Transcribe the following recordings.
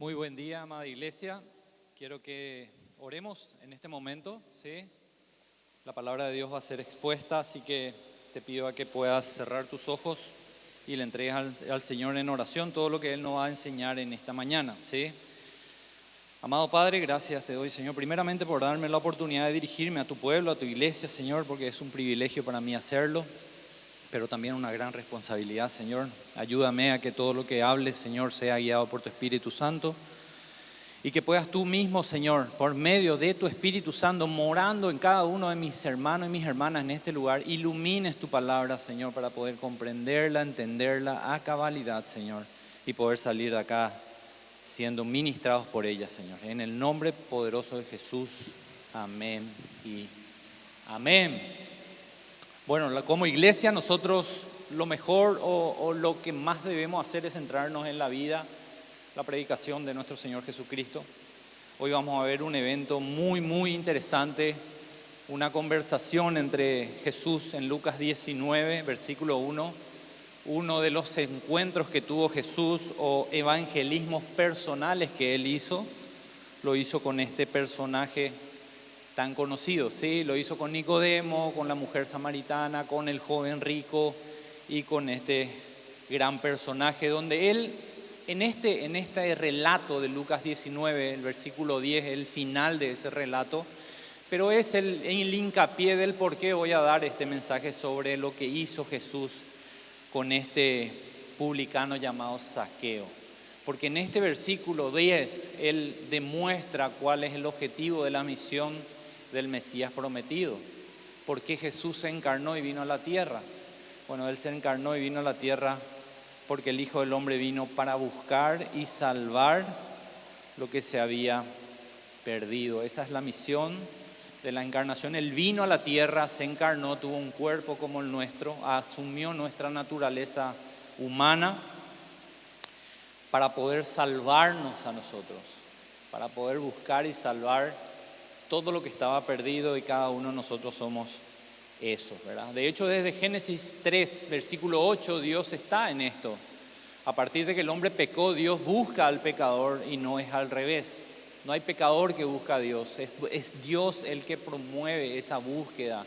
Muy buen día, amada iglesia. Quiero que oremos en este momento, ¿sí? La palabra de Dios va a ser expuesta, así que te pido a que puedas cerrar tus ojos y le entregues al Señor en oración todo lo que Él nos va a enseñar en esta mañana, ¿sí? Amado Padre, gracias te doy, Señor, primeramente por darme la oportunidad de dirigirme a tu pueblo, a tu iglesia, Señor, porque es un privilegio para mí hacerlo, pero también una gran responsabilidad, Señor. Ayúdame a que todo lo que hables, Señor, sea guiado por tu Espíritu Santo y que puedas tú mismo, Señor, por medio de tu Espíritu Santo, morando en cada uno de mis hermanos y mis hermanas en este lugar, ilumines tu palabra, Señor, para poder comprenderla, entenderla a cabalidad, Señor, y poder salir de acá siendo ministrados por ella, Señor. En el nombre poderoso de Jesús, amén y amén. Bueno, como iglesia nosotros lo mejor o lo que más debemos hacer es centrarnos en la vida, la predicación de nuestro Señor Jesucristo. Hoy vamos a ver un evento muy interesante, una conversación entre Jesús en Lucas 19, versículo 1, uno de los encuentros que tuvo Jesús o evangelismos personales que Él hizo, lo hizo con este personaje tan conocido, ¿sí? Lo hizo con Nicodemo, con la mujer samaritana, con el joven rico y con este gran personaje donde Él, en este relato de Lucas 19, el versículo 10, el final de ese relato, pero es el hincapié del por qué voy a dar este mensaje sobre lo que hizo Jesús con este publicano llamado Zaqueo. Porque en este versículo 10, Él demuestra cuál es el objetivo de la misión del Mesías prometido. ¿Por qué Jesús se encarnó y vino a la tierra? Bueno, Él se encarnó y vino a la tierra porque el Hijo del Hombre vino para buscar y salvar lo que se había perdido. Esa es la misión de la encarnación. Él vino a la tierra, se encarnó, tuvo un cuerpo como el nuestro, asumió nuestra naturaleza humana para poder salvarnos a nosotros, para poder buscar y salvar todo lo que estaba perdido, y cada uno de nosotros somos eso, ¿verdad? De hecho, desde Génesis 3, versículo 8, Dios está en esto. A partir de que el hombre pecó, Dios busca al pecador y no es al revés. No hay pecador que busca a Dios, es Dios el que promueve esa búsqueda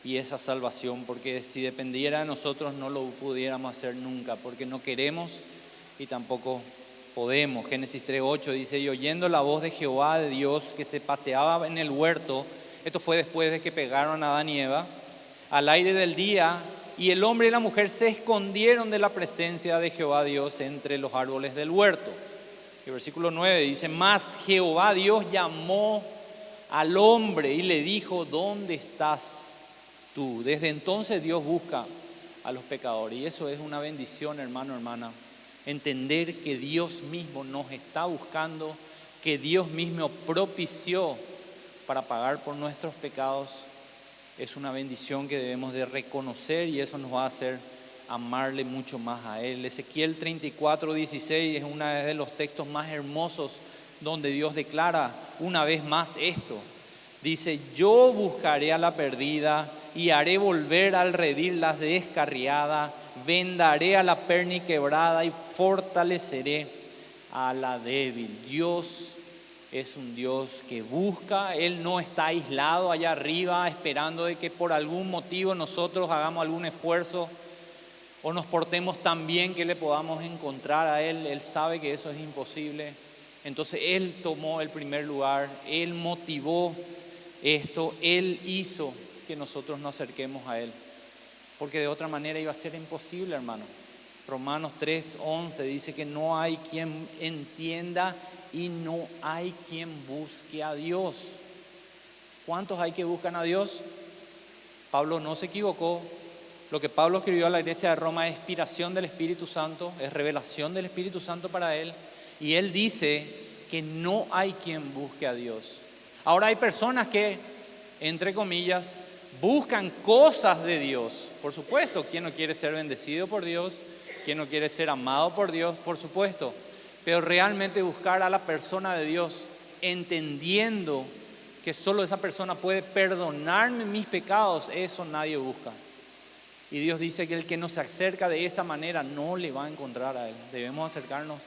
y esa salvación, porque si dependiera de nosotros no lo pudiéramos hacer nunca, porque no queremos y tampoco podemos. Génesis 3:8 dice: y oyendo la voz de Jehová de Dios que se paseaba en el huerto, esto fue después de que pegaron a Adán y Eva, al aire del día, y el hombre y la mujer se escondieron de la presencia de Jehová Dios entre los árboles del huerto. El versículo 9 dice: mas Jehová Dios llamó al hombre y le dijo: ¿dónde estás tú? Desde entonces Dios busca a los pecadores, y eso es una bendición, hermano, hermana. Entender que Dios mismo nos está buscando, que Dios mismo propició para pagar por nuestros pecados, es una bendición que debemos de reconocer, y eso nos va a hacer amarle mucho más a Él. Ezequiel 34:16 es uno de los textos más hermosos donde Dios declara una vez más esto. Dice: yo buscaré a la perdida y haré volver al redil la descarriada, vendaré a la perniquebrada y fortaleceré a la débil. Dios es un Dios que busca. Él no está aislado allá arriba esperando de que por algún motivo nosotros hagamos algún esfuerzo o nos portemos tan bien que le podamos encontrar a Él. Él sabe que eso es imposible. Entonces Él tomó el primer lugar, Él motivó esto, Él hizo que nosotros nos acerquemos a Él, porque de otra manera iba a ser imposible, hermano. Romanos 3:11 dice que no hay quien entienda y no hay quien busque a Dios. ¿Cuántos hay que buscan a Dios? Pablo no se equivocó. Lo que Pablo escribió a la iglesia de Roma es inspiración del Espíritu Santo, es revelación del Espíritu Santo para él, y él dice que no hay quien busque a Dios. Ahora hay personas que, entre comillas, buscan cosas de Dios. Por supuesto, ¿quién no quiere ser bendecido por Dios? ¿Quién no quiere ser amado por Dios? Por supuesto. Pero realmente buscar a la persona de Dios, entendiendo que solo esa persona puede perdonarme mis pecados, eso nadie busca. Y Dios dice que el que nos acerca de esa manera no le va a encontrar a Él. Debemos acercarnos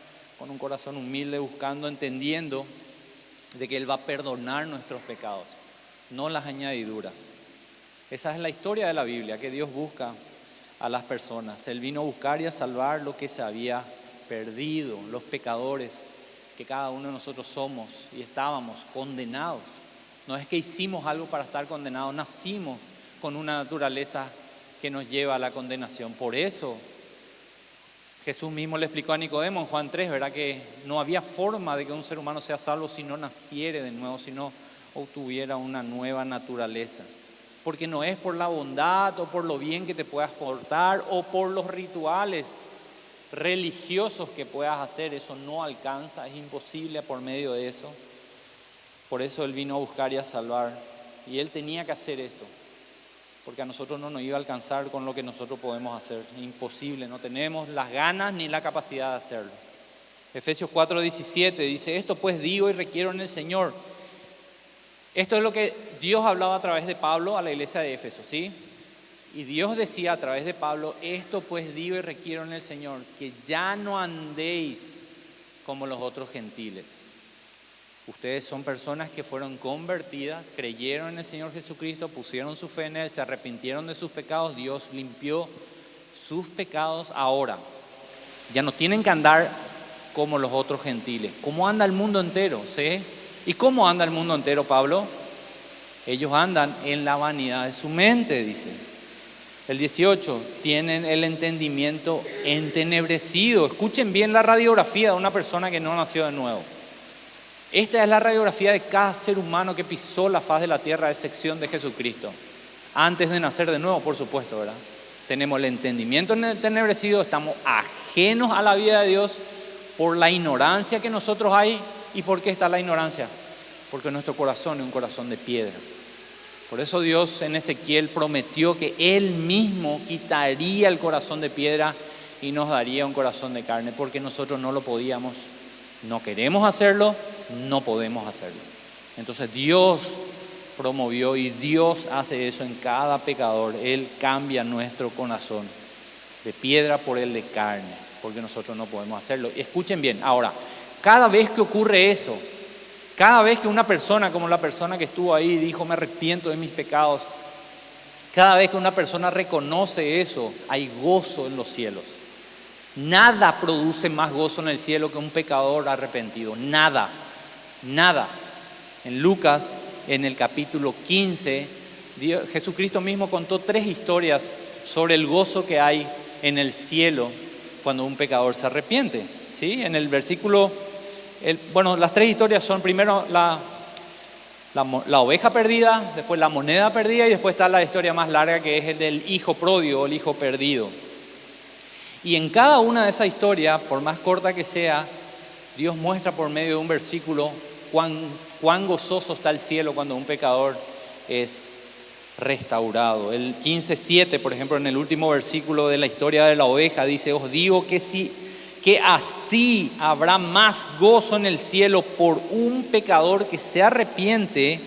con un corazón humilde, buscando, entendiendo de que Él va a perdonar nuestros pecados, no las añadiduras. Esa es la historia de la Biblia, que Dios busca a las personas. Él vino a buscar y a salvar lo que se había perdido, los pecadores que cada uno de nosotros somos y estábamos condenados. No es que hicimos algo para estar condenados, nacimos con una naturaleza que nos lleva a la condenación. Por eso Jesús mismo le explicó a Nicodemo en Juan 3, ¿verdad? Que no había forma de que un ser humano sea salvo si no naciere de nuevo, si no obtuviera una nueva naturaleza. Porque no es por la bondad o por lo bien que te puedas portar o por los rituales religiosos que puedas hacer. Eso no alcanza, es imposible por medio de eso. Por eso Él vino a buscar y a salvar. Y Él tenía que hacer esto, porque a nosotros no nos iba a alcanzar con lo que nosotros podemos hacer. Es imposible, no tenemos las ganas ni la capacidad de hacerlo. Efesios 4:17 dice: esto pues digo y requiero en el Señor. Esto es lo que Dios hablaba a través de Pablo a la iglesia de Éfeso, ¿sí? Y Dios decía a través de Pablo: esto pues digo y requiero en el Señor, que ya no andéis como los otros gentiles. Ustedes son personas que fueron convertidas, creyeron en el Señor Jesucristo, pusieron su fe en Él, se arrepintieron de sus pecados, Dios limpió sus pecados. Ahora, ya no tienen que andar como los otros gentiles. ¿Cómo anda el mundo entero? ¿Sí? ¿Y cómo anda el mundo entero, Pablo? Ellos andan en la vanidad de su mente, dice. El 18, tienen el entendimiento entenebrecido. Escuchen bien la radiografía de una persona que no nació de nuevo. Esta es la radiografía de cada ser humano que pisó la faz de la tierra, a excepción de Jesucristo. Antes de nacer de nuevo, por supuesto, ¿verdad? Tenemos el entendimiento entenebrecido, estamos ajenos a la vida de Dios por la ignorancia que nosotros hay. ¿Y por qué está la ignorancia? Porque nuestro corazón es un corazón de piedra. Por eso Dios en Ezequiel prometió que Él mismo quitaría el corazón de piedra y nos daría un corazón de carne, porque nosotros no lo podíamos, no queremos hacerlo, no podemos hacerlo. Entonces Dios promovió y Dios hace eso en cada pecador. Él cambia nuestro corazón de piedra por el de carne, porque nosotros no podemos hacerlo. Y escuchen bien, ahora, cada vez que ocurre eso, cada vez que una persona, como la persona que estuvo ahí, dijo: me arrepiento de mis pecados, cada vez que una persona reconoce eso, hay gozo en los cielos. Nada produce más gozo en el cielo que un pecador arrepentido. Nada, nada. En Lucas, en el capítulo 15, Jesucristo mismo contó 3 historias sobre el gozo que hay en el cielo cuando un pecador se arrepiente. ¿Sí? En el versículo, las 3 historias son: primero la oveja perdida, después la moneda perdida y después está la historia más larga, que es el del hijo pródigo, el hijo perdido. Y en cada una de esas historias, por más corta que sea, Dios muestra por medio de un versículo cuán gozoso está el cielo cuando un pecador es restaurado. El 15:7, por ejemplo, en el último versículo de la historia de la oveja, dice: os digo que así habrá más gozo en el cielo por un pecador que se arrepiente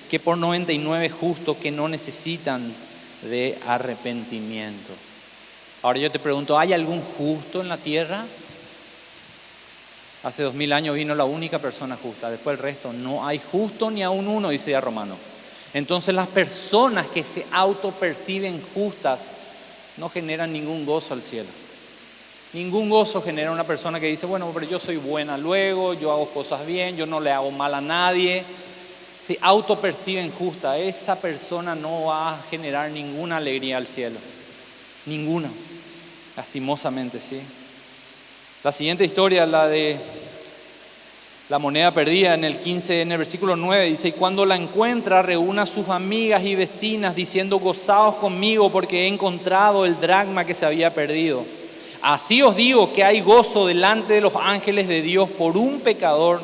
que por 99 justos que no necesitan de arrepentimiento. Ahora yo te pregunto: ¿hay algún justo en la tierra? Hace 2000 años vino la única persona justa, después el resto no hay justo ni aún uno, dice ya Romano. Entonces las personas que se autoperciben justas no generan ningún gozo al cielo. Ningún gozo genera una persona que dice: bueno, pero yo soy buena luego, yo hago cosas bien, yo no le hago mal a nadie. Se autoperciben justa. Esa persona no va a generar ninguna alegría al cielo. Ninguna. Lastimosamente, sí. La siguiente historia, la de la moneda perdida, en el versículo 9, dice: y cuando la encuentra, reúne a sus amigas y vecinas diciendo: gozaos conmigo porque he encontrado el dracma que se había perdido. Así os digo que hay gozo delante de los ángeles de Dios por un pecador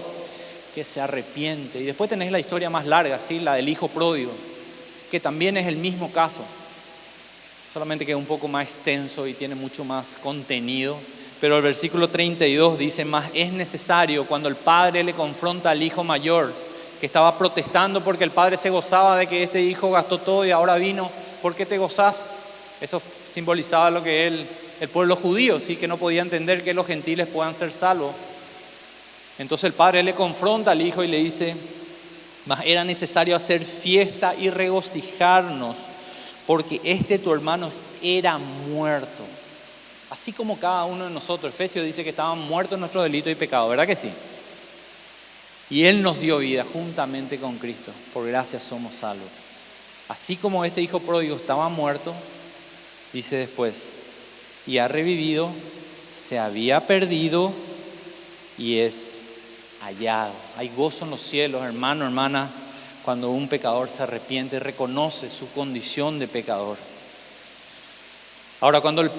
que se arrepiente. Y después tenés la historia más larga, ¿sí? La del hijo pródigo, que también es el mismo caso, solamente que es un poco más extenso y tiene mucho más contenido. Pero el versículo 32 dice: más es necesario, cuando el padre le confronta al hijo mayor, que estaba protestando porque el padre se gozaba de que este hijo gastó todo y ahora vino, ¿por qué te gozás? Esto simbolizaba lo que el pueblo judío, ¿sí? Que no podía entender que los gentiles puedan ser salvos. Entonces el padre le confronta al hijo y le dice: mas era necesario hacer fiesta y regocijarnos, porque este tu hermano era muerto, así como cada uno de nosotros. Efesios dice que estaban muertos en nuestro delito y pecado, ¿verdad que sí? Y Él nos dio vida juntamente con Cristo, por gracia somos salvos. Así como este hijo pródigo estaba muerto, dice después, y ha revivido, se había perdido y es hallado. Hay gozo en los cielos, hermano, hermana, cuando un pecador se arrepiente y reconoce su condición de pecador. Ahora, cuando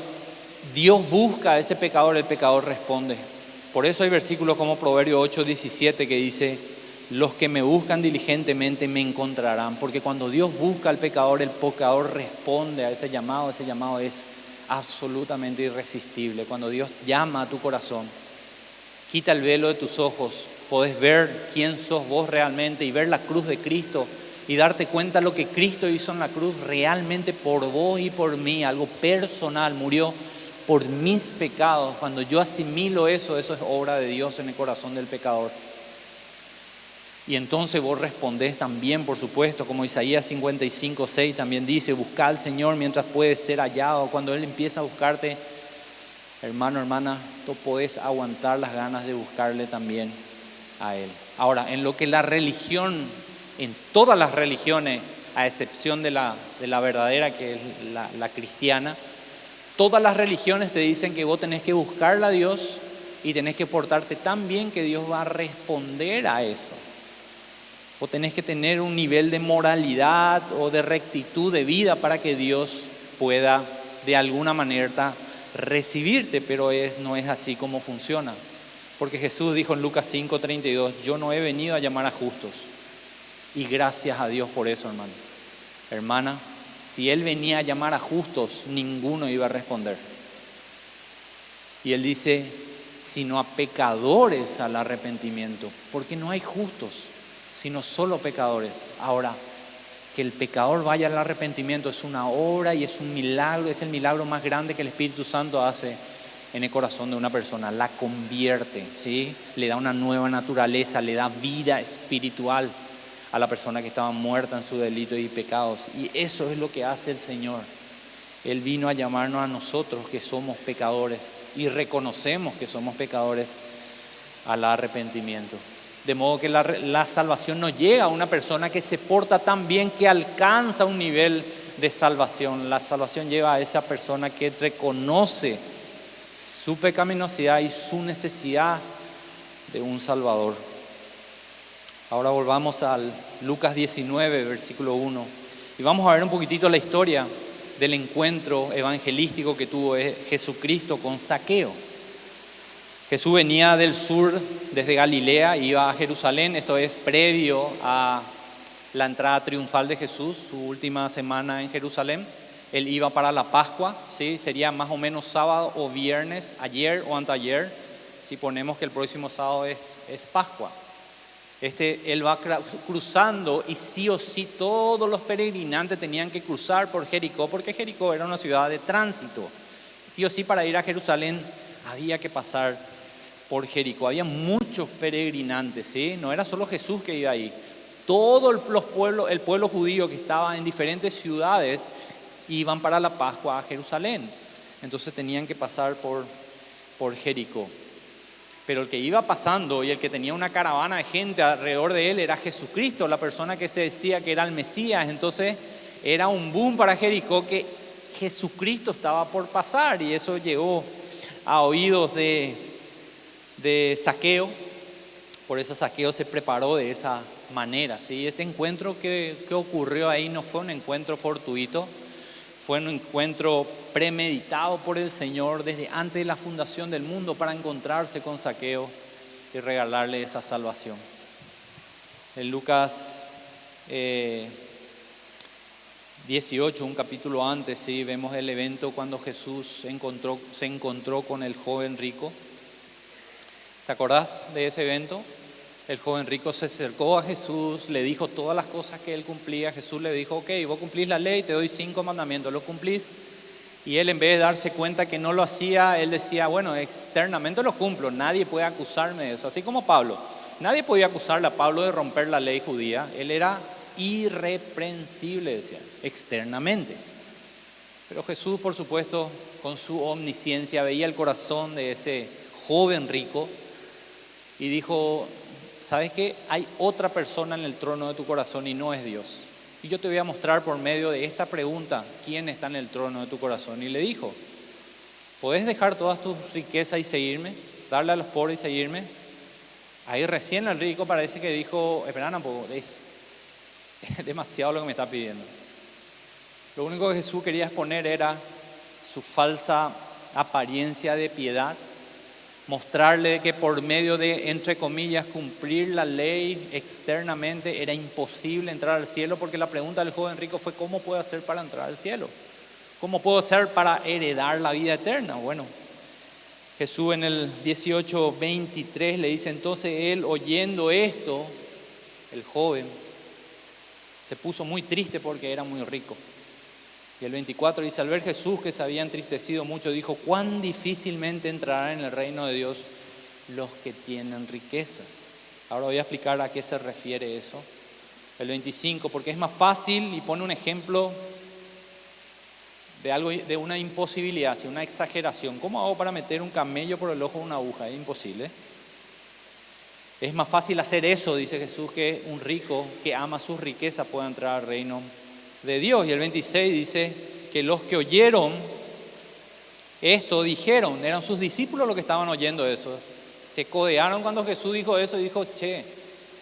Dios busca a ese pecador, el pecador responde. Por eso hay versículos como Proverbios 8:17 que dice: los que me buscan diligentemente me encontrarán. Porque cuando Dios busca al pecador, el pecador responde a ese llamado es absolutamente irresistible. Cuando Dios llama a tu corazón, quita el velo de tus ojos, podés ver quién sos vos realmente y ver la cruz de Cristo y darte cuenta de lo que Cristo hizo en la cruz realmente por vos y por mí, algo personal, murió por mis pecados. Cuando yo asimilo eso, eso es obra de Dios en el corazón del pecador. Y entonces vos respondés también, por supuesto, como Isaías 55:6 también dice: buscad al Señor mientras puede ser hallado. Cuando Él empieza a buscarte, hermano, hermana, tú podés aguantar las ganas de buscarle también a Él. Ahora, en lo que la religión, en todas las religiones, a excepción de la verdadera, que es la cristiana, todas las religiones te dicen que vos tenés que buscarle a Dios y tenés que portarte tan bien que Dios va a responder a eso. Vos tenés que tener un nivel de moralidad o de rectitud de vida para que Dios pueda de alguna manera recibirte, pero no es así como funciona. Porque Jesús dijo en Lucas 5:32: yo no he venido a llamar a justos. Y gracias a Dios por eso, hermano. Hermana, si Él venía a llamar a justos, ninguno iba a responder. Y Él dice: sino a pecadores al arrepentimiento, porque no hay justos, sino solo pecadores. Ahora, que el pecador vaya al arrepentimiento es una obra y es un milagro, es el milagro más grande que el Espíritu Santo hace en el corazón de una persona. La convierte, ¿sí? Le da una nueva naturaleza, le da vida espiritual a la persona que estaba muerta en sus delitos y pecados. Y eso es lo que hace el Señor. Él vino a llamarnos a nosotros que somos pecadores y reconocemos que somos pecadores al arrepentimiento. De modo que la salvación no llega a una persona que se porta tan bien que alcanza un nivel de salvación. La salvación lleva a esa persona que reconoce su pecaminosidad y su necesidad de un Salvador. Ahora volvamos al Lucas 19, versículo 1. Y vamos a ver un poquitito la historia del encuentro evangelístico que tuvo Jesucristo con Zaqueo. Jesús venía del sur, desde Galilea, iba a Jerusalén. Esto es previo a la entrada triunfal de Jesús, su última semana en Jerusalén. Él iba para la Pascua, ¿sí? Sería más o menos sábado o viernes, ayer o anteayer, si ponemos que el próximo sábado es Pascua. Él va cruzando y sí o sí todos los peregrinantes tenían que cruzar por Jericó, porque Jericó era una ciudad de tránsito. Sí o sí para ir a Jerusalén había que pasar por Jericó. Había muchos peregrinantes, ¿sí? No era solo Jesús que iba ahí. Todo el pueblo judío que estaba en diferentes ciudades iban para la Pascua a Jerusalén. Entonces tenían que pasar por Jericó. Pero el que iba pasando y el que tenía una caravana de gente alrededor de él era Jesucristo, la persona que se decía que era el Mesías. Entonces era un boom para Jericó que Jesucristo estaba por pasar, y eso llegó a oídos de Zaqueo. Por eso Zaqueo se preparó de esa manera, ¿sí? Este encuentro que ocurrió ahí no fue un encuentro fortuito, fue un encuentro premeditado por el Señor desde antes de la fundación del mundo para encontrarse con Zaqueo y regalarle esa salvación. En Lucas 18, un capítulo antes, ¿sí? Vemos el evento cuando Jesús se encontró con el joven rico. ¿Te acordás de ese evento? El joven rico se acercó a Jesús, le dijo todas las cosas que él cumplía. Jesús le dijo: ok, vos cumplís la ley, te doy 5 mandamientos, ¿los cumplís? Y él, en vez de darse cuenta que no lo hacía, él decía, bueno, externamente lo cumplo, nadie puede acusarme de eso. Así como Pablo, nadie podía acusarle a Pablo de romper la ley judía. Él era irreprensible, decía, externamente. Pero Jesús, por supuesto, con su omnisciencia, veía el corazón de ese joven rico y dijo, ¿sabes qué? Hay otra persona en el trono de tu corazón y no es Dios. Y yo te voy a mostrar por medio de esta pregunta quién está en el trono de tu corazón. Y le dijo, ¿podés dejar todas tus riquezas y seguirme? Darle a los pobres y seguirme. Ahí recién el rico parece que dijo, espera un poco, es demasiado lo que me está pidiendo. Lo único que Jesús quería exponer era su falsa apariencia de piedad, mostrarle que por medio de, entre comillas, cumplir la ley externamente era imposible entrar al cielo, porque la pregunta del joven rico fue, ¿cómo puedo hacer para entrar al cielo? ¿Cómo puedo hacer para heredar la vida eterna? Bueno, Jesús en el 18:23 le dice, entonces él, oyendo esto, el joven, se puso muy triste porque era muy rico. Y el 24 dice, al ver Jesús que se había entristecido mucho, dijo, cuán difícilmente entrarán en el reino de Dios los que tienen riquezas. Ahora voy a explicar a qué se refiere eso. El 25, porque es más fácil, y pone un ejemplo de algo, de una imposibilidad, una exageración. ¿Cómo hago para meter un camello por el ojo de una aguja? Es imposible. Es más fácil hacer eso, dice Jesús, que un rico que ama sus riquezas pueda entrar al reino de Dios. Y el 26 dice que los que oyeron esto dijeron, eran sus discípulos los que estaban oyendo eso, se codearon cuando Jesús dijo eso y dijo, che,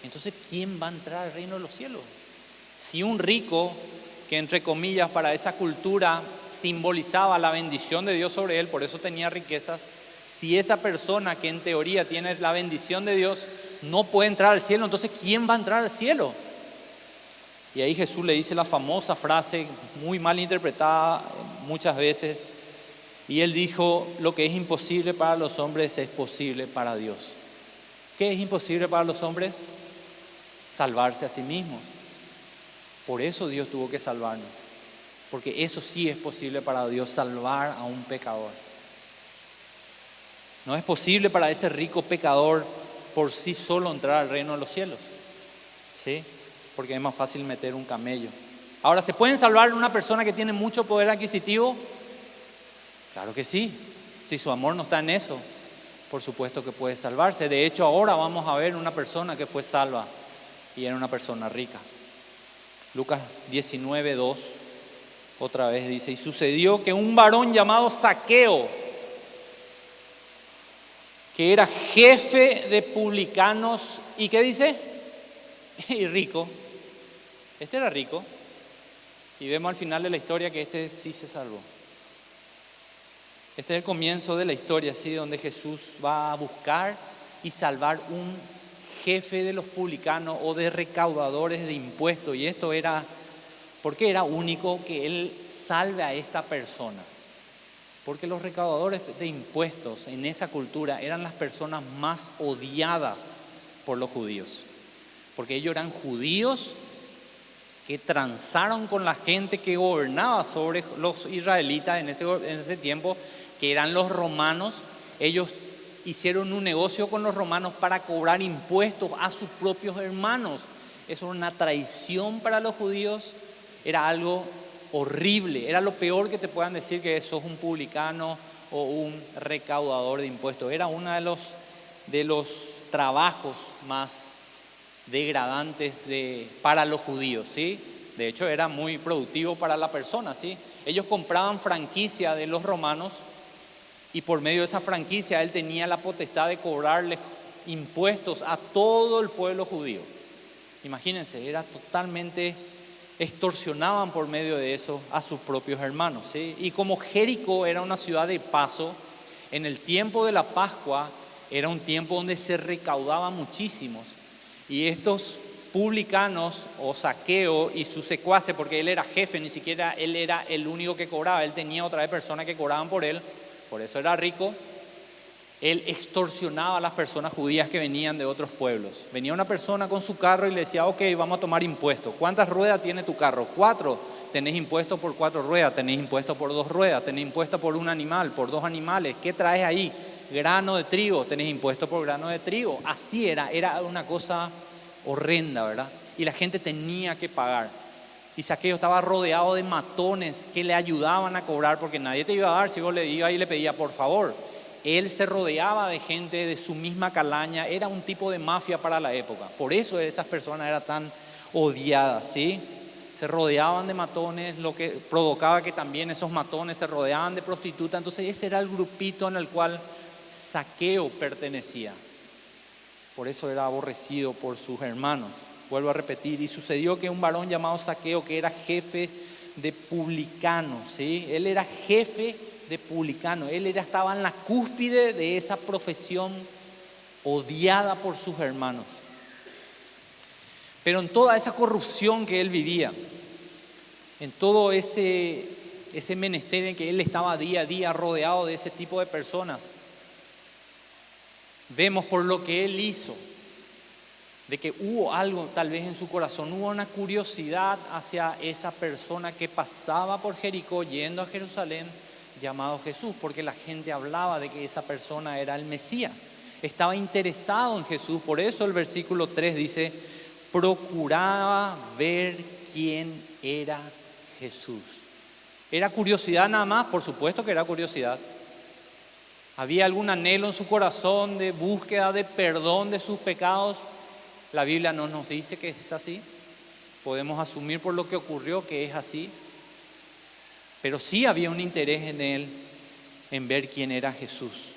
entonces ¿quién va a entrar al reino de los cielos? Si un rico, que entre comillas para esa cultura simbolizaba la bendición de Dios sobre él, por eso tenía riquezas, si esa persona que en teoría tiene la bendición de Dios no puede entrar al cielo, entonces ¿quién va a entrar al cielo? Y ahí Jesús le dice la famosa frase, muy mal interpretada muchas veces, y él dijo, lo que es imposible para los hombres es posible para Dios. ¿Qué es imposible para los hombres? Salvarse a sí mismos. Por eso Dios tuvo que salvarnos, porque eso sí es posible para Dios, salvar a un pecador. No es posible para ese rico pecador por sí solo entrar al reino de los cielos, ¿sí? Porque es más fácil meter un camello. Ahora, ¿se pueden salvar una persona que tiene mucho poder adquisitivo? Claro que sí. Si su amor no está en eso, por supuesto que puede salvarse. De hecho, ahora vamos a ver una persona que fue salva y era una persona rica. Lucas 19:2, otra vez dice, y sucedió que un varón llamado Zaqueo, que era jefe de publicanos, ¿y qué dice? Y rico. Este era rico. Y vemos al final de la historia que este sí se salvó. Este es el comienzo de la historia, ¿sí? Donde Jesús va a buscar y salvar un jefe de los publicanos o de recaudadores de impuestos. Y esto era, ¿por qué era único que él salve a esta persona? Porque los recaudadores de impuestos en esa cultura eran las personas más odiadas por los judíos. Porque ellos eran judíos que transaron con la gente que gobernaba sobre los israelitas en ese tiempo, que eran los romanos. Ellos hicieron un negocio con los romanos para cobrar impuestos a sus propios hermanos. Eso era una traición para los judíos, era algo horrible, era lo peor que te puedan decir, que sos un publicano o un recaudador de impuestos. Era uno de los trabajos más degradantes para los judíos, ¿sí? De hecho, era muy productivo para la persona, ¿sí? Ellos compraban franquicia de los romanos y por medio de esa franquicia él tenía la potestad de cobrarle impuestos a todo el pueblo judío. Imagínense, era totalmente, extorsionaban por medio de eso a sus propios hermanos, ¿sí? Y como Jericó era una ciudad de paso, en el tiempo de la Pascua era un tiempo donde se recaudaba muchísimos. Y estos publicanos o Zaqueo y sus secuaces, porque él era jefe, ni siquiera él era el único que cobraba, él tenía otra vez personas que cobraban por él, por eso era rico. Él extorsionaba a las personas judías que venían de otros pueblos. Venía una persona con su carro y le decía, ok, vamos a tomar impuestos. ¿Cuántas ruedas tiene tu carro? 4. Tenés impuesto por 4 ruedas, tenés impuesto por 2 ruedas, tenés impuesto por un animal, por 2 animales. ¿Qué traes ahí? Grano de trigo, tenés impuesto por grano de trigo. Así era una cosa horrenda, ¿verdad? Y la gente tenía que pagar. Y Zaqueo estaba rodeado de matones que le ayudaban a cobrar porque nadie te iba a dar si vos le ibas y le pedías por favor. Él se rodeaba de gente de su misma calaña, era un tipo de mafia para la época. Por eso esas personas eran tan odiadas, ¿sí? Se rodeaban de matones, lo que provocaba que también esos matones se rodeaban de prostitutas. Entonces ese era el grupito en el cual Zaqueo pertenecía. Por eso era aborrecido por sus hermanos. Vuelvo a repetir, y sucedió que un varón llamado Zaqueo, que era jefe de publicanos, ¿sí? Él era jefe de publicano, estaba en la cúspide de esa profesión odiada por sus hermanos. Pero en toda esa corrupción que él vivía, en todo ese menester en que él estaba día a día rodeado de ese tipo de personas, vemos por lo que él hizo, de que hubo algo tal vez en su corazón, hubo una curiosidad hacia esa persona que pasaba por Jericó yendo a Jerusalén, llamado Jesús, porque la gente hablaba de que esa persona era el Mesías, estaba interesado en Jesús. Por eso el versículo 3 dice, procuraba ver quién era Jesús. ¿Era curiosidad nada más? Por supuesto que era curiosidad. ¿Había algún anhelo en su corazón de búsqueda de perdón de sus pecados? La Biblia no nos dice que es así. Podemos asumir por lo que ocurrió que es así. Pero sí había un interés en él, en ver quién era Jesús.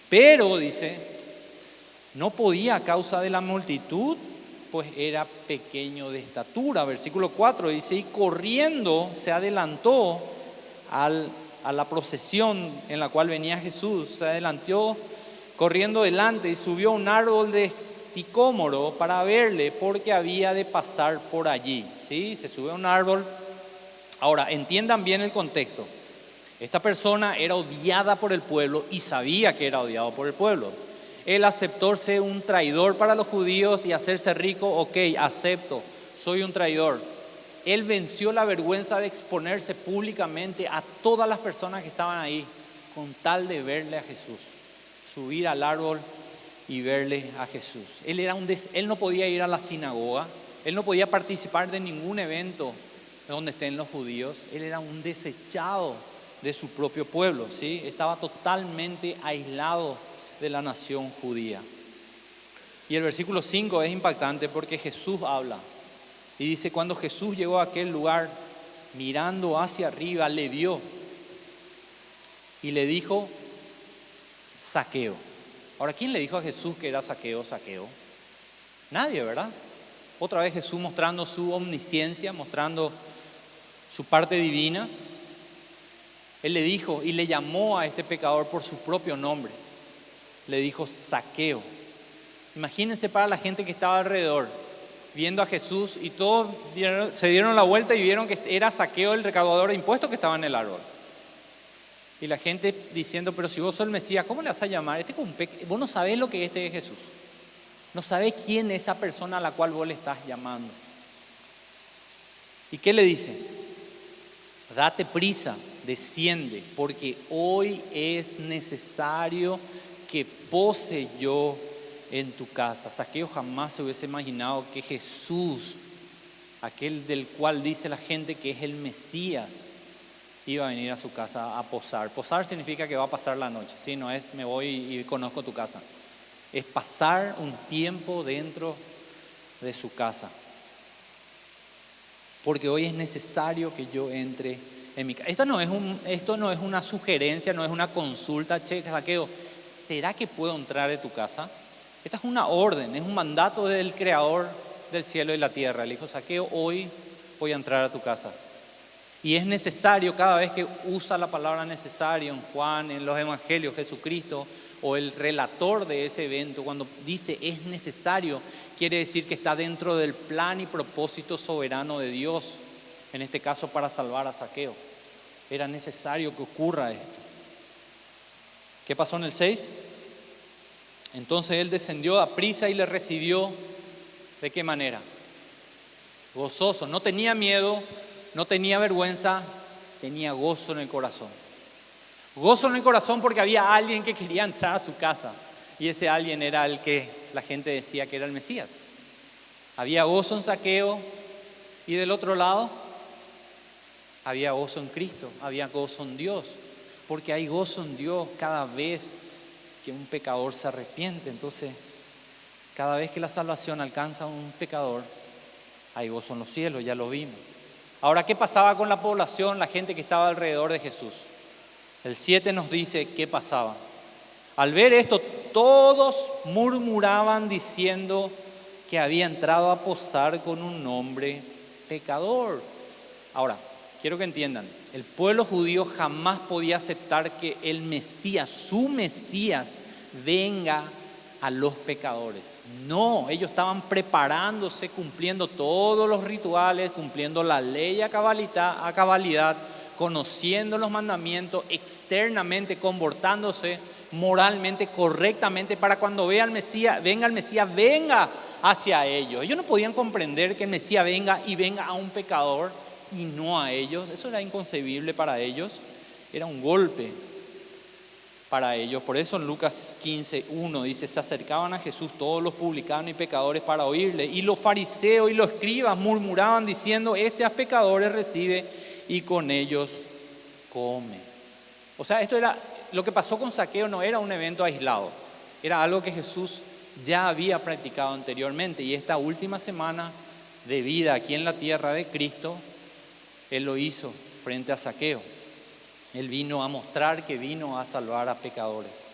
Pero, dice, no podía a causa de la multitud, pues era pequeño de estatura. Versículo 4 dice, y corriendo se adelantó a la procesión en la cual venía Jesús. Se adelantó corriendo delante y subió a un árbol de sicómoro para verle, porque había de pasar por allí. ¿Sí? Se sube a un árbol. Ahora, entiendan bien el contexto. Esta persona era odiada por el pueblo y sabía que era odiado por el pueblo. Él aceptó ser un traidor para los judíos y hacerse rico. Ok, acepto, soy un traidor. Él venció la vergüenza de exponerse públicamente a todas las personas que estaban ahí con tal de verle a Jesús. Subir al árbol y verle a Jesús. Él no podía ir a la sinagoga, él no podía participar de ningún evento donde estén los judíos. Él era un desechado de su propio pueblo, ¿sí? Estaba totalmente aislado de la nación judía. Y el versículo 5 es impactante porque Jesús habla y dice, cuando Jesús llegó a aquel lugar, mirando hacia arriba, le vio y le dijo, Zaqueo. Ahora, ¿quién le dijo a Jesús que era Zaqueo, Zaqueo? Nadie, ¿verdad? Otra vez Jesús mostrando su omnisciencia, mostrando su parte divina. Él le dijo y le llamó a este pecador por su propio nombre. Le dijo Zaqueo. Imagínense para la gente que estaba alrededor, viendo a Jesús, y todos se dieron la vuelta y vieron que era Zaqueo, el recaudador de impuestos, que estaba en el árbol. Y la gente diciendo, pero si vos sos el Mesías, ¿cómo le vas a llamar? Vos no sabés lo que es Jesús. No sabés quién es esa persona a la cual vos le estás llamando. ¿Y qué le dice? Date prisa, desciende, porque hoy es necesario que pose yo en tu casa. Zaqueo jamás se hubiese imaginado que Jesús, aquel del cual dice la gente que es el Mesías, iba a venir a su casa a posar. Posar significa que va a pasar la noche, ¿sí? No es me voy y conozco tu casa. Es pasar un tiempo dentro de su casa. Porque hoy es necesario que yo entre en mi casa. Esto no es una sugerencia, no es una consulta. Che, Zaqueo, ¿será que puedo entrar en tu casa? Esta es una orden, es un mandato del Creador del cielo y la tierra. Le dijo, Zaqueo, hoy voy a entrar a tu casa. Y es necesario, cada vez que usa la palabra necesario en Juan, en los evangelios, Jesucristo o el relator de ese evento, cuando dice es necesario, quiere decir que está dentro del plan y propósito soberano de Dios, en este caso para salvar a Zaqueo. Era necesario que ocurra esto. ¿Qué pasó en el 6? Entonces él descendió a prisa y le recibió. ¿De qué manera? Gozoso, no tenía miedo, no tenía vergüenza, tenía gozo en el corazón. Gozo en el corazón porque había alguien que quería entrar a su casa y ese alguien era el que la gente decía que era el Mesías. Había gozo en Zaqueo y del otro lado había gozo en Cristo, había gozo en Dios, porque hay gozo en Dios cada vez que un pecador se arrepiente. Entonces, cada vez que la salvación alcanza a un pecador, hay gozo en los cielos, ya lo vimos. Ahora, ¿qué pasaba con la población, la gente que estaba alrededor de Jesús? El 7 nos dice qué pasaba. Al ver esto, todos murmuraban diciendo que había entrado a posar con un hombre pecador. Ahora, quiero que entiendan, el pueblo judío jamás podía aceptar que el Mesías, su Mesías, venga a los pecadores. No, ellos estaban preparándose, cumpliendo todos los rituales, cumpliendo la ley a cabalidad, conociendo los mandamientos, externamente comportándose moralmente, correctamente, para cuando venga el Mesías, venga hacia ellos. Ellos no podían comprender que el Mesías venga a un pecador y no a ellos. Eso era inconcebible para ellos, era un golpe para ellos. Por eso en Lucas 15:1 dice: se acercaban a Jesús todos los publicanos y pecadores para oírle, y los fariseos y los escribas murmuraban diciendo: este a pecadores recibe y con ellos come. O sea, esto era lo que pasó con Zaqueo, no era un evento aislado, era algo que Jesús ya había practicado anteriormente, y esta última semana de vida aquí en la tierra de Cristo, Él lo hizo frente a Zaqueo. Él vino a mostrar que vino a salvar a pecadores.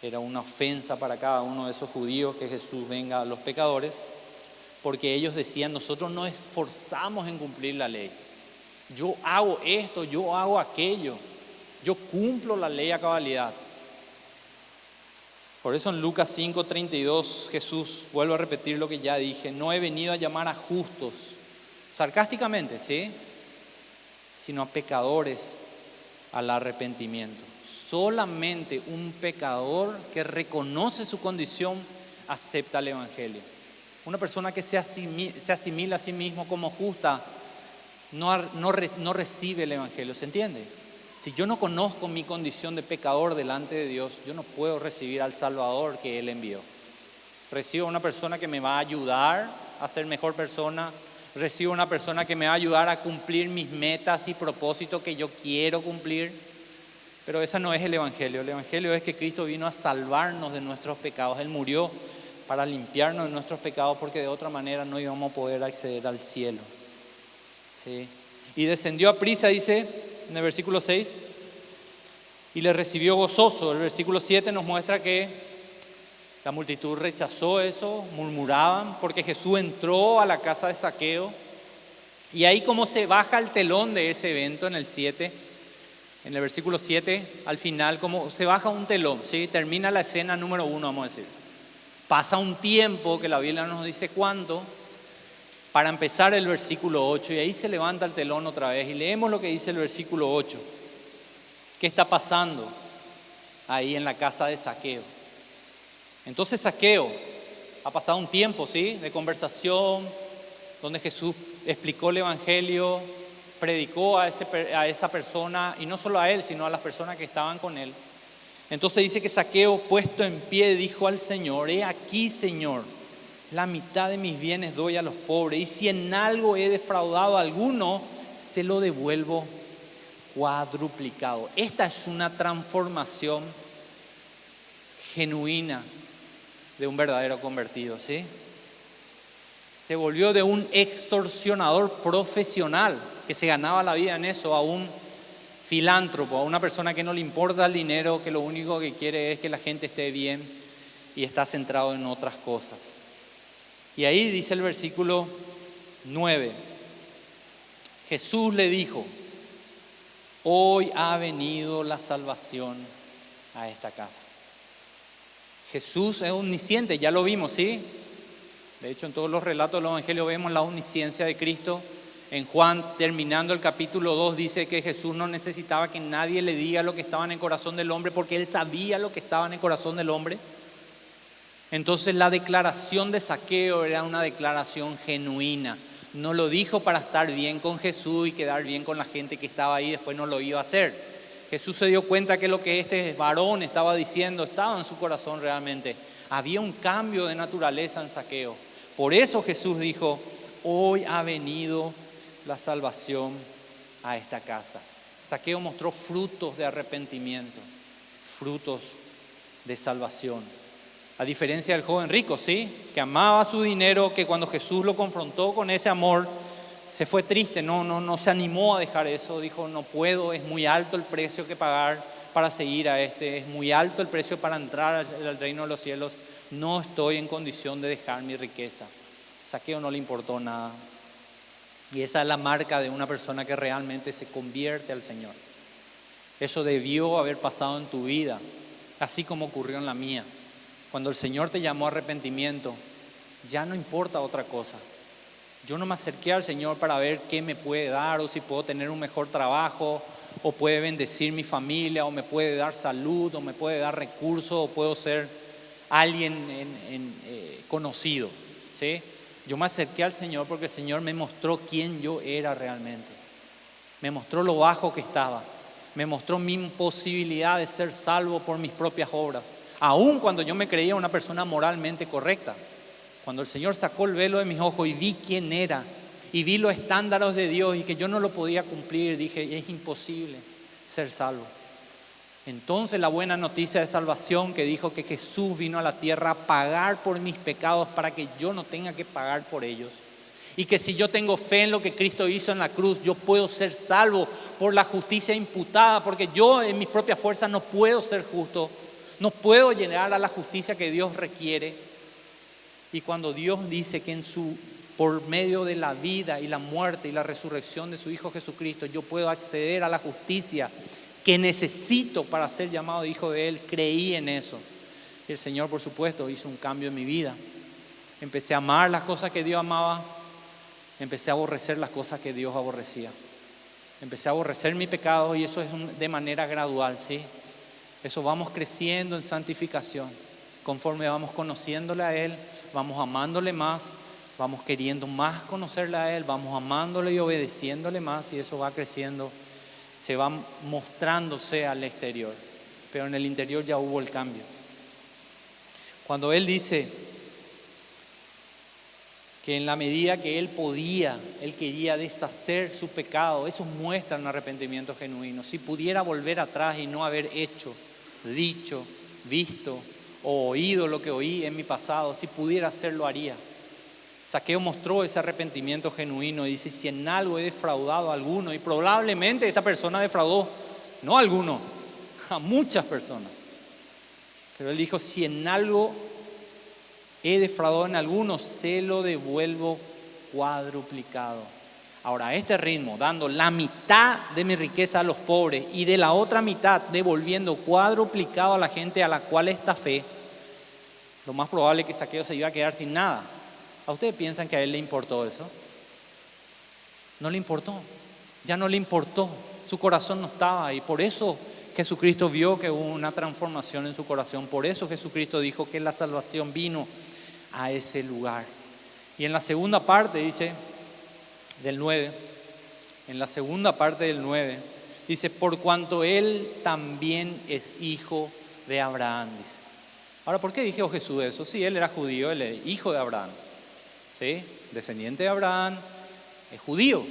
Era una ofensa para cada uno de esos judíos que Jesús venga a los pecadores, porque ellos decían: nosotros nos esforzamos en cumplir la ley. Yo hago esto, yo hago aquello, yo cumplo la ley a cabalidad. Por eso en Lucas 5:32 Jesús vuelve a repetir lo que ya dije: no he venido a llamar a justos, sarcásticamente, ¿sí?, sino a pecadores al arrepentimiento. Solamente un pecador que reconoce su condición acepta el Evangelio. Una persona que se asimila a sí mismo como justa no recibe el Evangelio, ¿se entiende? Si yo no conozco mi condición de pecador delante de Dios, yo no puedo recibir al Salvador que Él envió. Recibo a una persona que me va a ayudar a ser mejor persona, recibo una persona que me va a ayudar a cumplir mis metas y propósitos que yo quiero cumplir, pero ese no es el Evangelio. El Evangelio es que Cristo vino a salvarnos de nuestros pecados. Él murió para limpiarnos de nuestros pecados, porque de otra manera no íbamos a poder acceder al cielo. ¿Sí? Y descendió a prisa, dice en el versículo 6, y le recibió gozoso. El versículo 7 nos muestra que la multitud rechazó eso, murmuraban porque Jesús entró a la casa de Zaqueo. Y ahí como se baja el telón de ese evento en el 7, en el versículo 7, al final como se baja un telón, ¿sí? Termina la escena número 1, vamos a decir. Pasa un tiempo que la Biblia no nos dice cuánto, para empezar el versículo 8, y ahí se levanta el telón otra vez y leemos lo que dice el versículo 8. ¿Qué está pasando ahí en la casa de Zaqueo? Entonces Zaqueo, ha pasado un tiempo, ¿sí?, de conversación, donde Jesús explicó el Evangelio, predicó a esa persona, y no solo a él, sino a las personas que estaban con él. Entonces dice que Zaqueo, puesto en pie, dijo al Señor: he aquí, Señor, la mitad de mis bienes doy a los pobres, y si en algo he defraudado a alguno, se lo devuelvo cuadruplicado. Esta es una transformación genuina de un verdadero convertido, ¿sí? Se volvió de un extorsionador profesional que se ganaba la vida en eso a un filántropo, a una persona que no le importa el dinero, que lo único que quiere es que la gente esté bien y está centrado en otras cosas. Y ahí dice el versículo 9, Jesús le dijo: hoy ha venido la salvación a esta casa. Jesús es omnisciente, ya lo vimos, ¿sí? De hecho, en todos los relatos del Evangelio vemos la omnisciencia de Cristo. En Juan, terminando el capítulo 2, dice que Jesús no necesitaba que nadie le diga lo que estaba en el corazón del hombre, porque Él sabía lo que estaba en el corazón del hombre. Entonces la declaración de Zaqueo era una declaración genuina. No lo dijo para estar bien con Jesús y quedar bien con la gente que estaba ahí, después no lo iba a hacer. Jesús se dio cuenta que lo que este varón estaba diciendo estaba en su corazón realmente. Había un cambio de naturaleza en Zaqueo. Por eso Jesús dijo, hoy ha venido la salvación a esta casa. Zaqueo mostró frutos de arrepentimiento, frutos de salvación. A diferencia del joven rico, ¿sí? Que amaba su dinero, que cuando Jesús lo confrontó con ese amor, se fue triste, no se animó a dejar eso. Dijo, no puedo, es muy alto el precio que pagar para seguir a este. Es muy alto el precio para entrar al reino de los cielos. No estoy en condición de dejar mi riqueza. Zaqueo no le importó nada. Y esa es la marca de una persona que realmente se convierte al Señor. Eso debió haber pasado en tu vida, así como ocurrió en la mía. Cuando el Señor te llamó a arrepentimiento, ya no importa otra cosa. Yo no me acerqué al Señor para ver qué me puede dar, o si puedo tener un mejor trabajo, o puede bendecir mi familia, o me puede dar salud, o me puede dar recursos, o puedo ser alguien conocido, ¿sí? Yo me acerqué al Señor porque el Señor me mostró quién yo era realmente. Me mostró lo bajo que estaba. Me mostró mi imposibilidad de ser salvo por mis propias obras. Aun cuando yo me creía una persona moralmente correcta. Cuando el Señor sacó el velo de mis ojos y vi quién era, y vi los estándares de Dios y que yo no lo podía cumplir, dije, es imposible ser salvo. Entonces la buena noticia de salvación que dijo que Jesús vino a la tierra a pagar por mis pecados para que yo no tenga que pagar por ellos. Y que si yo tengo fe en lo que Cristo hizo en la cruz, yo puedo ser salvo por la justicia imputada, porque yo en mis propias fuerzas no puedo ser justo, no puedo llegar a la justicia que Dios requiere. Y cuando Dios dice que por medio de la vida y la muerte y la resurrección de su Hijo Jesucristo, yo puedo acceder a la justicia que necesito para ser llamado hijo de Él, creí en eso. Y el Señor, por supuesto, hizo un cambio en mi vida. Empecé a amar las cosas que Dios amaba, empecé a aborrecer las cosas que Dios aborrecía. Empecé a aborrecer mi pecado, y eso es de manera gradual, ¿sí? Eso vamos creciendo en santificación. Conforme vamos conociéndole a Él, vamos amándole más, vamos queriendo más conocerle a Él, vamos amándole y obedeciéndole más, y eso va creciendo. Se va mostrándose al exterior, pero en el interior ya hubo el cambio. Cuando Él dice que en la medida que Él podía, Él quería deshacer su pecado, eso muestra un arrepentimiento genuino. Si pudiera volver atrás y no haber hecho, dicho, visto o oído lo que oí en mi pasado, si pudiera hacerlo, haría. Zaqueo mostró ese arrepentimiento genuino y dice, si en algo he defraudado a alguno, y probablemente esta persona defraudó, no a alguno, a muchas personas. Pero él dijo, si en algo he defraudado en alguno, se lo devuelvo cuadruplicado. Ahora, a este ritmo, dando la mitad de mi riqueza a los pobres y de la otra mitad devolviendo cuadruplicado a la gente a la cual estafé, lo más probable es que Zaqueo se iba a quedar sin nada. ¿A ustedes piensan que a él le importó eso? No le importó, ya no le importó, su corazón no estaba ahí. Por eso Jesucristo vio que hubo una transformación en su corazón. Por eso Jesucristo dijo que la salvación vino a ese lugar. Y en la segunda parte dice, del 9, en la segunda parte del 9, dice, por cuanto él también es hijo de Abraham, dice. Ahora, ¿por qué dijo Jesús eso? Sí, él era judío, él es hijo de Abraham. ¿Sí? Descendiente de Abraham, es judío.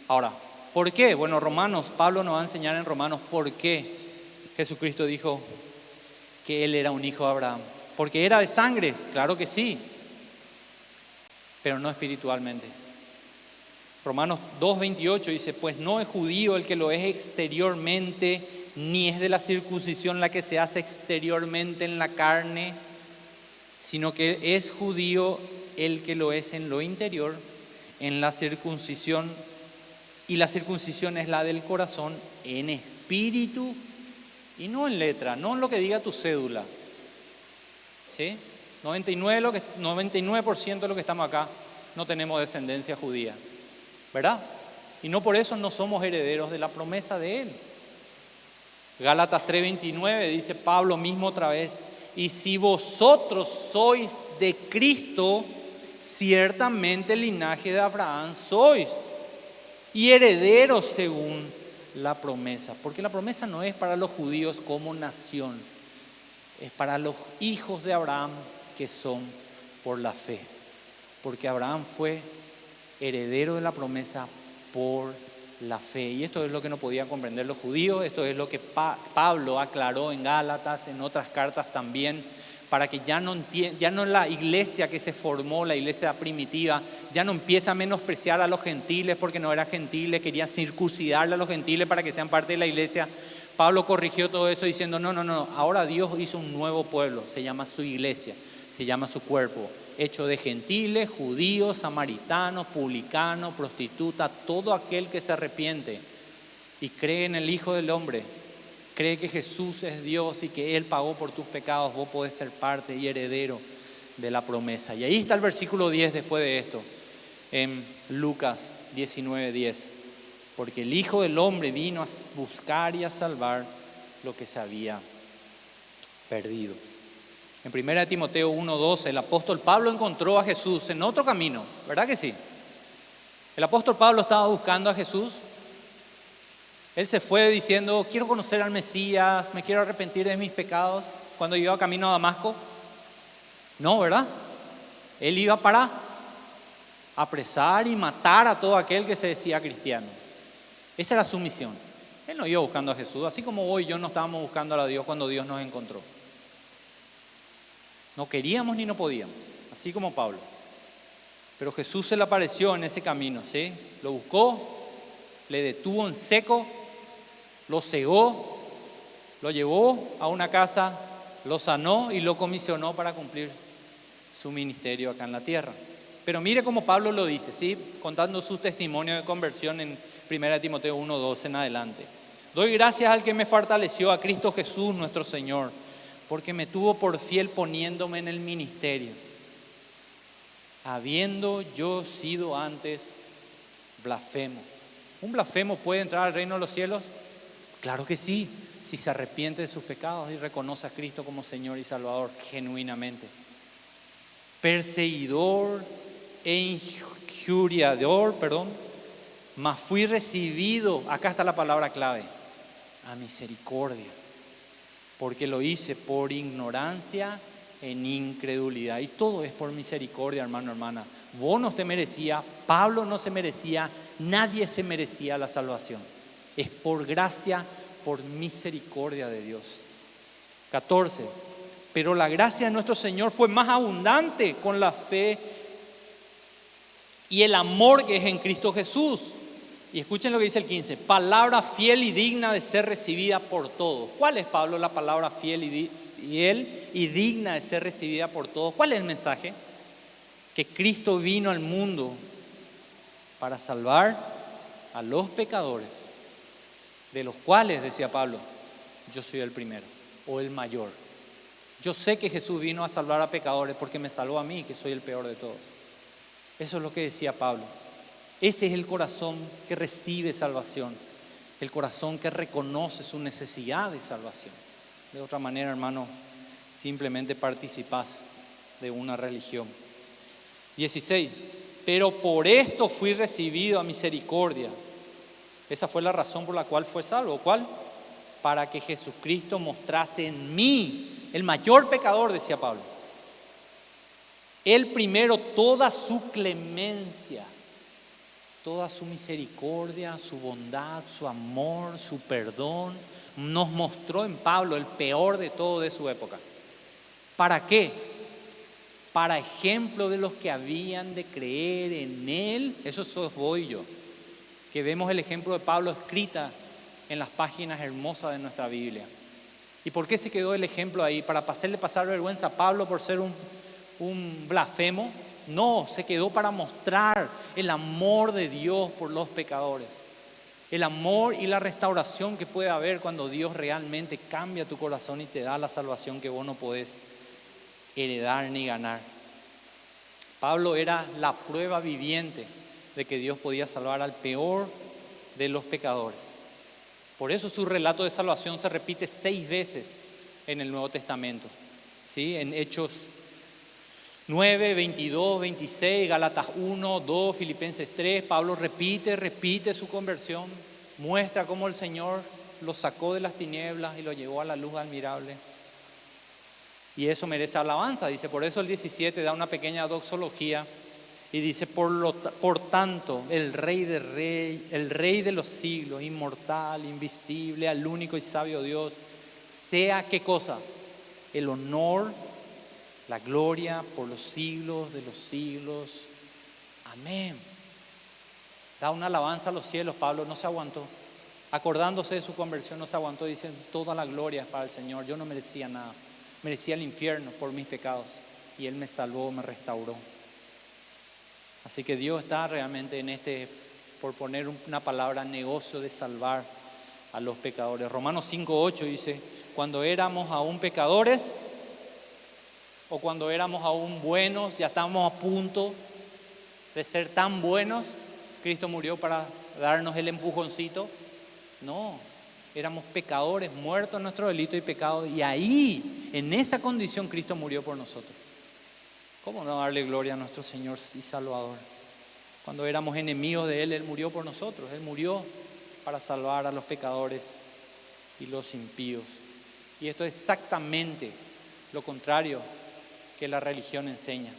Ahora, ¿por qué? Bueno, Pablo nos va a enseñar en Romanos por qué Jesucristo dijo que él era un hijo de Abraham. Porque era de sangre, claro que sí, pero no espiritualmente. Romanos 2:28 dice, pues no es judío el que lo es exteriormente, ni es de la circuncisión la que se hace exteriormente en la carne, sino que es judío el que lo es en lo interior, en la circuncisión, y la circuncisión es la del corazón, en espíritu y no en letra, no en lo que diga tu cédula. ¿Sí? 99% de los que estamos acá no tenemos descendencia judía, ¿verdad? Y no por eso no somos herederos de la promesa de Él. Gálatas 3:29 dice Pablo mismo otra vez, y si vosotros sois de Cristo, ciertamente el linaje de Abraham sois, y herederos según la promesa. Porque la promesa no es para los judíos como nación, es para los hijos de Abraham que son por la fe. Porque Abraham fue heredero de la promesa por la fe. Y esto es lo que no podían comprender los judíos, esto es lo que Pablo aclaró en Gálatas, en otras cartas también, para que ya no la iglesia que se formó, la iglesia primitiva, ya no empiece a menospreciar a los gentiles porque no eran gentiles, quería circuncidarle a los gentiles para que sean parte de la iglesia. Pablo corrigió todo eso diciendo, no, ahora Dios hizo un nuevo pueblo, se llama su iglesia, se llama su cuerpo, hecho de gentiles, judíos, samaritanos, publicanos, prostitutas, todo aquel que se arrepiente y cree en el Hijo del Hombre, cree que Jesús es Dios y que Él pagó por tus pecados, vos podés ser parte y heredero de la promesa. Y ahí está el versículo 10 después de esto, en Lucas 19:10. Porque el Hijo del Hombre vino a buscar y a salvar lo que se había perdido. En 1 Timoteo 1:12, el apóstol Pablo encontró a Jesús en otro camino, ¿verdad que sí? El apóstol Pablo estaba buscando a Jesús. Él se fue diciendo, quiero conocer al Mesías, me quiero arrepentir de mis pecados, cuando iba camino a Damasco. No, ¿verdad? Él iba para apresar y matar a todo aquel que se decía cristiano. Esa era su misión. Él no iba buscando a Jesús, así como hoy yo no estábamos buscando a Dios cuando Dios nos encontró. No queríamos ni no podíamos, así como Pablo. Pero Jesús se le apareció en ese camino, ¿sí? Lo buscó, le detuvo en seco, lo cegó, lo llevó a una casa, lo sanó y lo comisionó para cumplir su ministerio acá en la tierra. Pero mire cómo Pablo lo dice, ¿sí? Contando su testimonio de conversión en 1 Timoteo 1:12 en adelante. Doy gracias al que me fortaleció, a Cristo Jesús nuestro Señor, porque me tuvo por fiel poniéndome en el ministerio, habiendo yo sido antes blasfemo. ¿Un blasfemo puede entrar al reino de los cielos? Claro que sí, si se arrepiente de sus pecados y reconoce a Cristo como Señor y Salvador genuinamente. Perseguidor e injuriador, mas fui recibido, acá está la palabra clave, a misericordia, porque lo hice por ignorancia en incredulidad. Y todo es por misericordia, hermano, hermana. Vos no te merecías, Pablo no se merecía, nadie se merecía la salvación. Es por gracia, por misericordia de Dios. 14. Pero la gracia de nuestro Señor fue más abundante con la fe y el amor que es en Cristo Jesús. Y escuchen lo que dice el 15. Palabra fiel y digna de ser recibida por todos. ¿Cuál es, Pablo, la palabra fiel y digna de ser recibida por todos? ¿Cuál es el mensaje? Que Cristo vino al mundo para salvar a los pecadores, de los cuales, decía Pablo, yo soy el primero o el mayor. Yo sé que Jesús vino a salvar a pecadores porque me salvó a mí, que soy el peor de todos. Eso es lo que decía Pablo. Ese es el corazón que recibe salvación, el corazón que reconoce su necesidad de salvación. De otra manera, hermano, simplemente participás de una religión. 16. Pero por esto fui recibido a misericordia. Esa fue la razón por la cual fue salvo. ¿Cuál? Para que Jesucristo mostrase en mí, el mayor pecador, decía Pablo, Él primero toda su clemencia, toda su misericordia, su bondad, su amor, su perdón. Nos mostró en Pablo el peor de todo de su época. ¿Para qué? Para ejemplo de los que habían de creer en Él. Eso soy vos y yo, que vemos el ejemplo de Pablo escrita en las páginas hermosas de nuestra Biblia. ¿Y por qué se quedó el ejemplo ahí? ¿Para hacerle pasar vergüenza a Pablo por ser un blasfemo? No, se quedó para mostrar el amor de Dios por los pecadores. El amor y la restauración que puede haber cuando Dios realmente cambia tu corazón y te da la salvación que vos no podés heredar ni ganar. Pablo era la prueba viviente de que Dios podía salvar al peor de los pecadores. Por eso su relato de salvación se repite 6 veces en el Nuevo Testamento. ¿sí? En Hechos 9, 22, 26, Gálatas 1, 2, Filipenses 3, Pablo repite su conversión, muestra cómo el Señor lo sacó de las tinieblas y lo llevó a la luz admirable. Y eso merece alabanza, dice. Por eso el 17 da una pequeña doxología y dice: por tanto, el Rey de los siglos, inmortal, invisible, al único y sabio Dios, sea ¿qué cosa? El honor, la gloria por los siglos de los siglos. Amén. Da una alabanza a los cielos. Pablo no se aguantó. Acordándose de su conversión, no se aguantó, diciendo: toda la gloria es para el Señor. Yo no merecía nada. Merecía el infierno por mis pecados. Y Él me salvó, me restauró. Así que Dios está realmente en por poner una palabra, negocio de salvar a los pecadores. Romanos 5:8 dice: cuando éramos aún pecadores, o cuando éramos aún buenos, ya estábamos a punto de ser tan buenos, Cristo murió para darnos el empujoncito. No, éramos pecadores, muertos en nuestro delito y pecado, y ahí, en esa condición, Cristo murió por nosotros. ¿Cómo no darle gloria a nuestro Señor y Salvador? Cuando éramos enemigos de Él, Él murió por nosotros. Él murió para salvar a los pecadores y los impíos. Y esto es exactamente lo contrario que la religión enseña.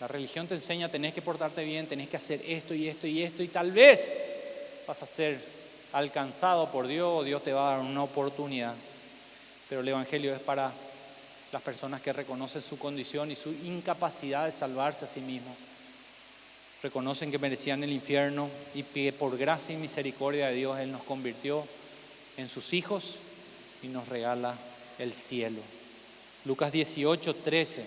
La religión te enseña: tenés que portarte bien, tenés que hacer esto y esto y esto, y tal vez vas a ser alcanzado por Dios, o Dios te va a dar una oportunidad. Pero el Evangelio es para las personas que reconocen su condición y su incapacidad de salvarse a sí mismos. Reconocen que merecían el infierno y que por gracia y misericordia de Dios Él nos convirtió en sus hijos y nos regala el cielo. Lucas 18:13,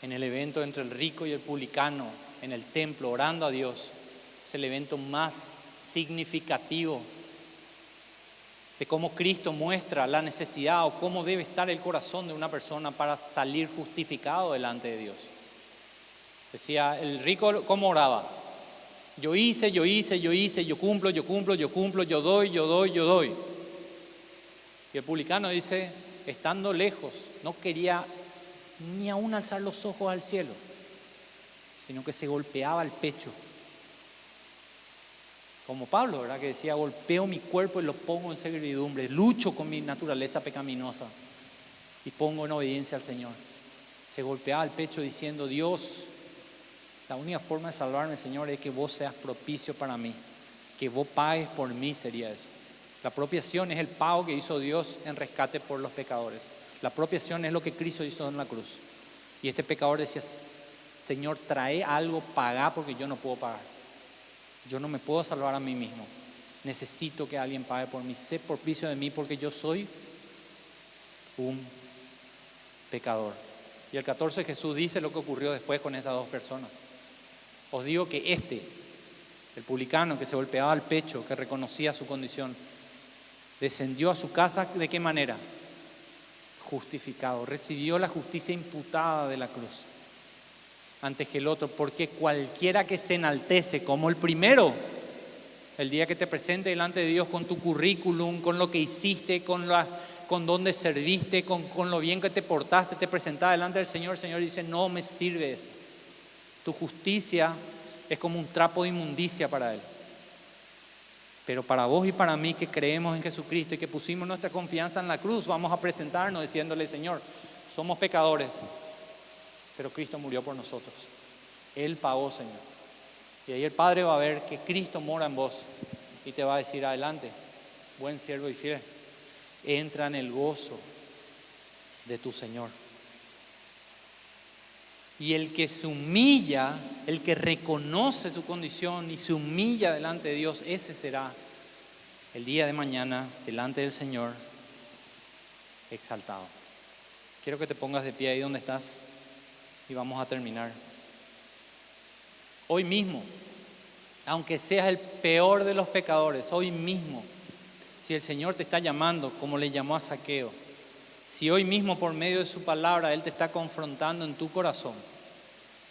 en el evento entre el rico y el publicano en el templo orando a Dios, es el evento más significativo de cómo Cristo muestra la necesidad o cómo debe estar el corazón de una persona para salir justificado delante de Dios. Decía el rico, ¿cómo oraba? Yo hice, yo cumplo, yo doy. Y el publicano dice, estando lejos, no quería ni aún alzar los ojos al cielo, sino que se golpeaba el pecho. Como Pablo, ¿verdad? Que decía: golpeo mi cuerpo y lo pongo en servidumbre, lucho con mi naturaleza pecaminosa y pongo en obediencia al Señor. Se golpeaba el pecho diciendo: Dios, la única forma de salvarme, Señor, es que vos seas propicio para mí, que vos pagues por mí, sería eso. La propiación es el pago que hizo Dios en rescate por los pecadores. La propiación es lo que Cristo hizo en la cruz. Y este pecador decía: Señor, trae algo, pagá, porque yo no puedo pagar. Yo no me puedo salvar a mí mismo. Necesito que alguien pague por mí. Sé propicio de mí porque yo soy un pecador. Y el 14 Jesús dice lo que ocurrió después con estas dos personas. Os digo que el publicano que se golpeaba el pecho, que reconocía su condición, descendió a su casa, ¿de qué manera? Justificado. Recibió la justicia imputada de la cruz antes que el otro, porque cualquiera que se enaltece como el primero, el día que te presente delante de Dios con tu currículum, con lo que hiciste, con dónde serviste, con lo bien que te portaste, te presentás delante del Señor, el Señor dice: no me sirves. Tu justicia es como un trapo de inmundicia para Él. Pero para vos y para mí, que creemos en Jesucristo y que pusimos nuestra confianza en la cruz, vamos a presentarnos diciéndole: Señor, somos pecadores, pero Cristo murió por nosotros. Él pagó, Señor. Y ahí el Padre va a ver que Cristo mora en vos y te va a decir: adelante, buen siervo y fiel, entra en el gozo de tu Señor. Y el que se humilla, el que reconoce su condición y se humilla delante de Dios, ese será el día de mañana delante del Señor exaltado. Quiero que te pongas de pie ahí donde estás y vamos a terminar. Hoy mismo, aunque seas el peor de los pecadores, hoy mismo, si el Señor te está llamando como le llamó a Zaqueo, si hoy mismo por medio de su palabra Él te está confrontando en tu corazón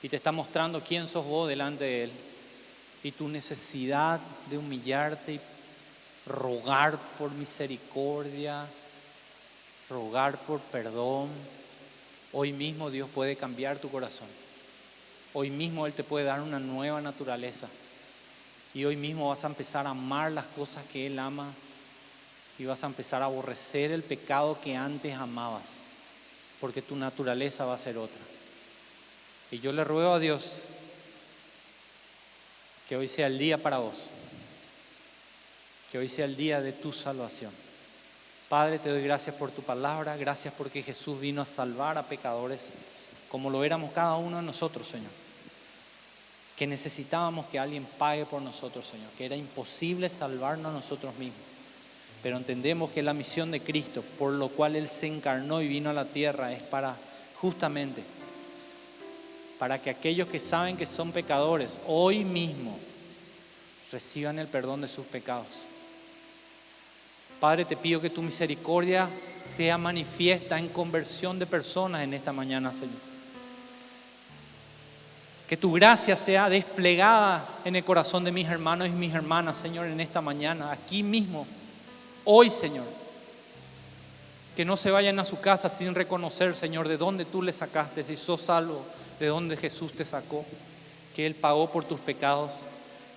y te está mostrando quién sos vos delante de Él y tu necesidad de humillarte y rogar por misericordia, rogar por perdón. Hoy mismo Dios puede cambiar tu corazón. Hoy mismo Él te puede dar una nueva naturaleza. Y hoy mismo vas a empezar a amar las cosas que Él ama. Y vas a empezar a aborrecer el pecado que antes amabas. Porque tu naturaleza va a ser otra. Y yo le ruego a Dios que hoy sea el día para vos. Que hoy sea el día de tu salvación. Padre, te doy gracias por tu palabra. Gracias porque Jesús vino a salvar a pecadores como lo éramos cada uno de nosotros, Señor. Que necesitábamos que alguien pague por nosotros, Señor. Que era imposible salvarnos a nosotros mismos. Pero entendemos que la misión de Cristo, por lo cual Él se encarnó y vino a la tierra, es para justamente para que aquellos que saben que son pecadores hoy mismo reciban el perdón de sus pecados. Padre, te pido que tu misericordia sea manifiesta en conversión de personas en esta mañana, Señor. Que tu gracia sea desplegada en el corazón de mis hermanos y mis hermanas, Señor, en esta mañana, aquí mismo, hoy, Señor. Que no se vayan a su casa sin reconocer, Señor, de dónde tú le sacaste, si sos salvo, de dónde Jesús te sacó, que Él pagó por tus pecados,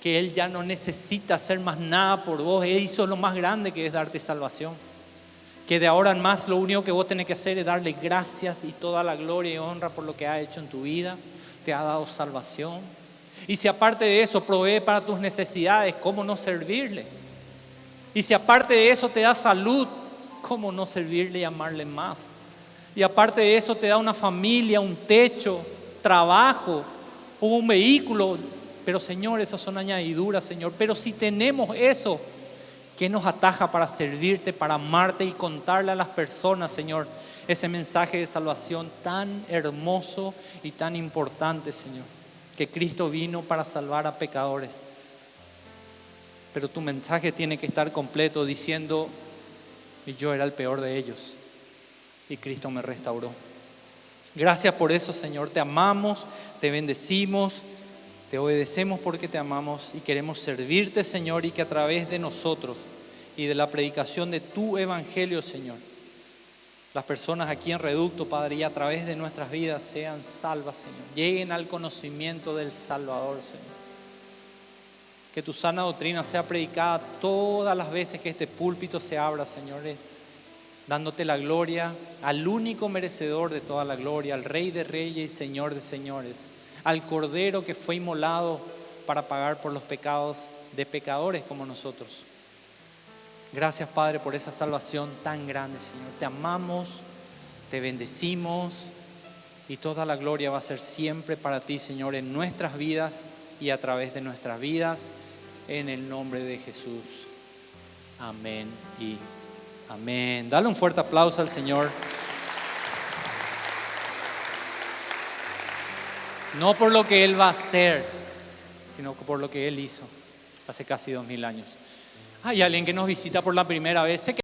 que Él ya no necesita hacer más nada por vos. Él hizo lo más grande, que es darte salvación. Que de ahora en más lo único que vos tenés que hacer es darle gracias y toda la gloria y honra por lo que ha hecho en tu vida. Te ha dado salvación. Y si aparte de eso provee para tus necesidades, ¿cómo no servirle? Y si aparte de eso te da salud, ¿cómo no servirle y amarle más? Y aparte de eso te da una familia, un techo, trabajo o un vehículo. Pero Señor, esas son añadiduras, Señor. Pero si tenemos eso, ¿qué nos ataja para servirte, para amarte y contarle a las personas, Señor, ese mensaje de salvación tan hermoso y tan importante, Señor? Que Cristo vino para salvar a pecadores. Pero tu mensaje tiene que estar completo diciendo: y yo era el peor de ellos y Cristo me restauró. Gracias por eso, Señor. Te amamos, te bendecimos, te obedecemos porque te amamos y queremos servirte, Señor, y que a través de nosotros y de la predicación de tu evangelio, Señor, las personas aquí en Reducto, Padre, y a través de nuestras vidas sean salvas, Señor. Lleguen al conocimiento del Salvador, Señor. Que tu sana doctrina sea predicada todas las veces que este púlpito se abra, Señor, dándote la gloria al único merecedor de toda la gloria, al Rey de Reyes y Señor de Señores, al Cordero que fue inmolado para pagar por los pecados de pecadores como nosotros. Gracias, Padre, por esa salvación tan grande, Señor. Te amamos, te bendecimos y toda la gloria va a ser siempre para ti, Señor, en nuestras vidas y a través de nuestras vidas, en el nombre de Jesús. Amén y amén. Dale un fuerte aplauso al Señor. No por lo que Él va a hacer, sino por lo que Él hizo hace casi 2000 años. Hay alguien que nos visita por la primera vez. Sé que